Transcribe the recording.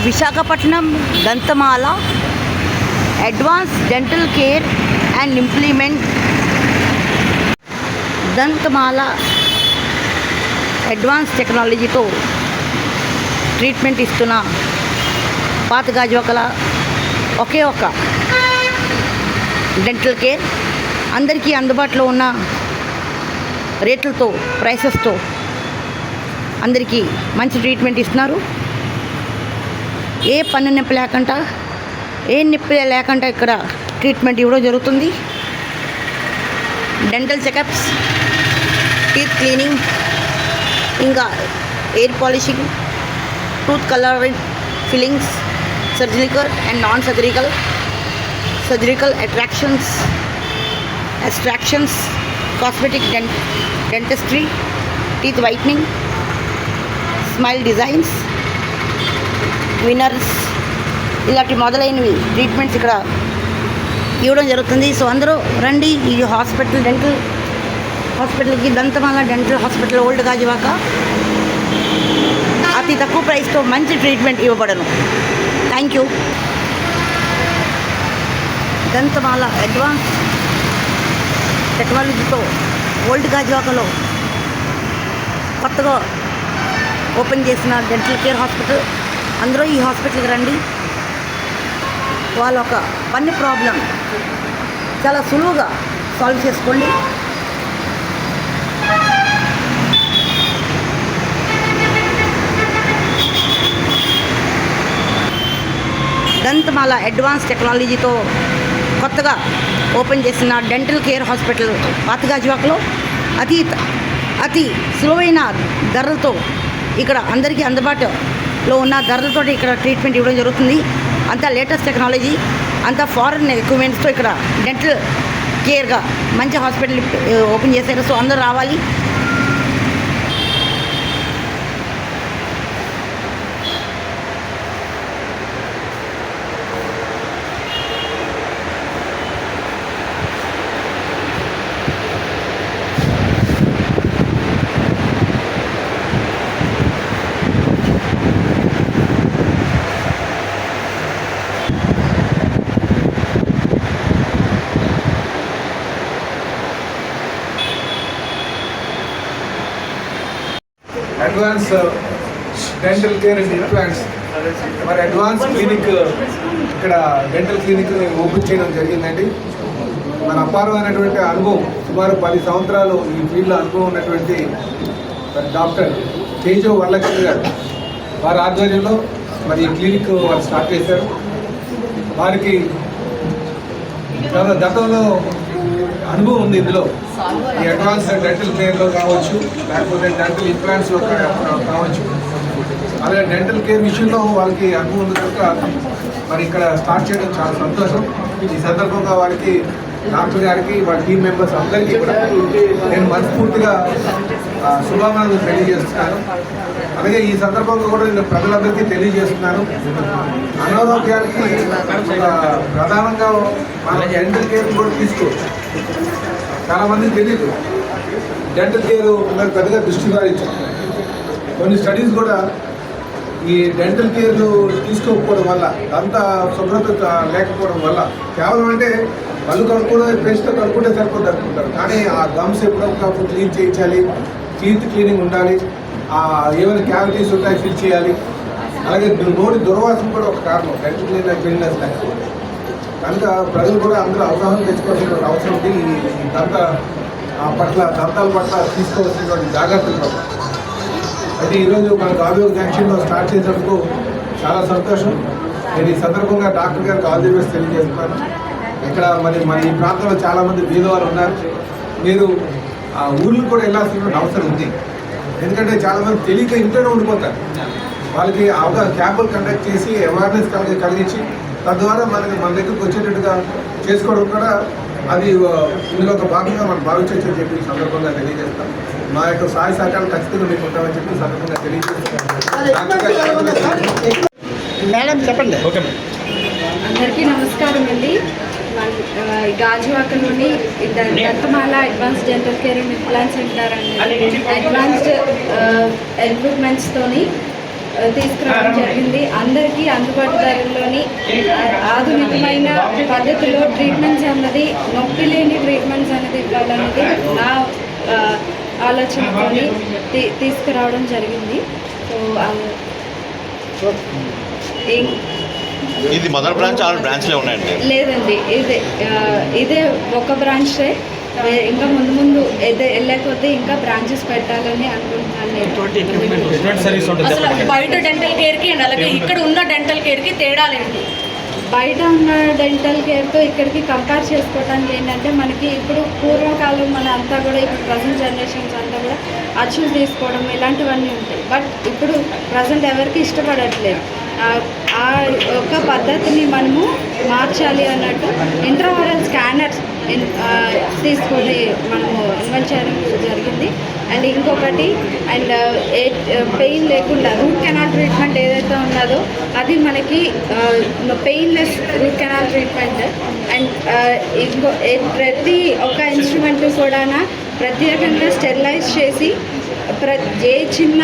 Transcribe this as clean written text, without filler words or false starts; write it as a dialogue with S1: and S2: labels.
S1: Visakhapatnam Dantamala advance dental care and implement Dantamala advance టెక్నాలజీతో treatment ఇస్తున్న పాత గాజువాకల ఒకే ఒక డెంటల్ కేర్ అందరికీ అందుబాటులో ఉన్న రేట్లతో ప్రైసెస్తో అందరికీ మంచి ట్రీట్మెంట్ ఇస్తున్నారు. ఏ పన్ను నొప్పి లేకుండా ఏ నొప్పి లేకుండా ఇక్కడ ట్రీట్మెంట్ ఇవ్వడం జరుగుతుంది. డెంటల్ చెకప్స్, టీత్ క్లీనింగ్, ఇంకా air polishing, tooth colouring, fillings, surgical and non surgical extractions, cosmetic dentistry, teeth whitening, smile designs, winners, ఇలాంటి మొదలైనవి ట్రీట్మెంట్స్ ఇక్కడ ఇవ్వడం జరుగుతుంది. సో అందరూ రండి ఈ హాస్పిటల్కి Dantamala dental hospital old Gajuwaka అతి తక్కువ ప్రైస్తో మంచి ట్రీట్మెంట్ ఇవ్వబడను. Thank you. దంతమాల అడ్వాన్స్ టెక్నాలజీతో ఓల్డ్ గాజువాకలో కొత్తగా ఓపెన్ చేసిన డెంటల్ కేర్ హాస్పిటల్. అందరూ ఈ హాస్పిటల్కి రండి. వాళ్ళ ఒక పన్ను ప్రాబ్లం చాలా సులువుగా సాల్వ్ చేసుకోండి. దంతమాల అడ్వాన్స్ టెక్నాలజీతో కొత్తగా ఓపెన్ చేసిన డెంటల్ కేర్ హాస్పిటల్ పాత గాజువాకలో అతి సులువైన ధరలతో ఇక్కడ అందరికీ అందుబాటులో ఉన్న ధరలతో ఇక్కడ ట్రీట్మెంట్ ఇవ్వడం జరుగుతుంది. అంతా లేటెస్ట్ టెక్నాలజీ, అంతా ఫారెన్ ఎక్విప్మెంట్స్తో ఇక్కడ డెంటల్ కేర్గా మంచి హాస్పిటల్ ఓపెన్ చేశారు. సో అందరూ రావాలి.
S2: Advance dental care and implants మరి అడ్వాన్స్ క్లినిక్ ఇక్కడ డెంటల్ క్లినిక్ ఓపెన్ చేయడం జరిగిందండి. మన అపారమైనటువంటి అనుభవం, సుమారు 10 సంవత్సరాలు ఈ ఫీల్డ్లో అనుభవం ఉన్నటువంటి డాక్టర్ తేజో వరలక్ష్మి గారు వారి ఆధ్వర్యంలో మరి ఈ క్లినిక్ వారు స్టార్ట్ చేశారు. వారికి గతంలో అనుభవం ఉంది ఇందులో. ఈ అడ్వాన్స్ డెంటల్ కేర్లో కావచ్చు, లేకపోతే డెంటల్ ఇంప్లాంట్స్లో కావచ్చు, అలాగే డెంటల్ కేర్ విషయంలో వాళ్ళకి అనుభవం ఉంది కనుక మరి ఇక్కడ స్టార్ట్ చేయడం చాలా సంతోషం. ఈ సందర్భంగా వారికి, డాక్టర్ గారికి, వాళ్ళ టీమ్ మెంబర్స్ అందరికీ కూడా నేను మనస్ఫూర్తిగా శుభాకాంక్షలు తెలియజేస్తున్నాను. అలాగే ఈ సందర్భంగా కూడా నేను ప్రజలందరికీ తెలియజేస్తున్నాను, అనారోగ్యానికి ప్రధానంగా మన డెంటల్ కేర్ కూడా తీసుకోవచ్చు. చాలామందికి తెలియదు డెంటల్ కేర్ పెద్దగా దృష్టి సారించాం. కొన్ని స్టడీస్ కూడా ఈ డెంటల్ కేర్ తీసుకోకపోవడం వల్ల, అంత శుభ్రత లేకపోవడం వల్ల, కేవలం అంటే పళ్ళు కలుపుకుంటే పేస్ట్తో కలుపుకుంటే సరిపోతుంది అనుకుంటారు. కానీ ఆ గమ్స్ ఎప్పుడప్పుడు క్లీన్ చేయించాలి, టీత్ క్లీనింగ్ ఉండాలి, ఏమైనా క్యావిటీస్ ఉంటాయి ఫిల్ చేయాలి. అలాగే నోటి దుర్వాసన కూడా ఒక కారణం డెంటల్ క్లీనర్స్ లేకపోతే. కనుక ప్రజలు కూడా అందరూ అవగాహన తెచ్చుకోవాల్సిన అవసరం ఉంది. ఈ దంతాల పట్ల తీసుకోవాల్సినటువంటి జాగ్రత్తలు పట్ల. అయితే ఈరోజు మన గాజువాక జంక్షన్లో స్టార్ట్ చేసినందుకు చాలా సంతోషం. నేను ఈ సందర్భంగా డాక్టర్ గారికి ఆల్ ది బెస్ట్ తెలియజేస్తున్నాను. ఇక్కడ మన ఈ ప్రాంతంలో చాలామంది బీదవారు ఉన్నారు. మీరు ఆ ఊర్లకు కూడా వెళ్ళాల్సిన అవసరం ఉంది. ఎందుకంటే చాలామంది తెలియక ఇంట్లోనే ఉండిపోతారు. వాళ్ళకి అవగాహన క్యాంపులు కండక్ట్ చేసి అవేర్నెస్ కలిగించి తద్వారా మన దగ్గరకు వచ్చేటట్టుగా చేసుకోవడం కూడా అది ఇందులో ఒక భాగంగా మనం భావించవచ్చని చెప్పి ఈ సందర్భంగా తెలియజేస్తాం. మా యొక్క సహాయ సహకారం ఖచ్చితంగా మీకు ఉంటామని చెప్పి సందర్భంగా తెలియజేస్తాం.
S1: మేడం చెప్పండి.
S3: అందరికీ నమస్కారం అండి. గాజువాకలోని Dantamala advance dental care and implants centre అండి. అడ్వాన్స్డ్ ఎక్విప్మెంట్స్తోని తీసుకురావడం జరిగింది. అందరికీ అందుబాటు ధరల్లోని ఆధునికమైన పద్ధతిలో ట్రీట్మెంట్స్ అన్నది, నొప్పి లేని ట్రీట్మెంట్స్ అనేది ఇవ్వాలన్నది నా ఆలోచనతోని తీసుకురావడం జరిగింది. సో
S4: ఇది మొదటి బ్రాంచ్, 6 బ్రాంచ్లే ఉన్నాయండి.
S3: లేదండి, ఇదే ఒక బ్రాంచే. ఇంకా ముందు వెళ్ళకపోతే ఇంకా బ్రాంచెస్ పెట్టాలని అనుకుంటున్నాను నేను.
S5: అసలు బయట డెంటల్ కేర్కి అండ్ అలాగే ఇక్కడ ఉన్న డెంటల్ కేర్కి తేడాలేంటి?
S3: బయట ఉన్న డెంటల్ కేర్తో ఇక్కడికి కంపేర్ చేసుకోవడానికి ఏంటంటే, మనకి ఇప్పుడు పూర్వకాలం మన అంతా కూడా, ఇప్పుడు ప్రజెంట్ జనరేషన్స్ అంతా కూడా అచ్చులు తీసుకోవడం ఇలాంటివన్నీ ఉంటాయి. బట్ ఇప్పుడు ప్రజెంట్ ఎవరికి ఇష్టపడట్లేదు. ఆ ఒక పద్ధతిని మనము మార్చాలి అన్నట్టు ఇంట్రావరల్ స్కానర్స్ తీసుకొని మనము ఇన్వెంట్ చేయడం జరిగింది. అండ్ ఇంకొకటి, అండ్ పెయిన్ లేకుండా రూట్ కెనాల్ ట్రీట్మెంట్ ఏదైతే ఉన్నదో అది మనకి painless root canal treatment. And ప్రతి ఒక్క ఇన్స్ట్రుమెంట్ కూడా ప్రత్యేకంగా స్టెరిలైజ్ చేసి ఏ చిన్న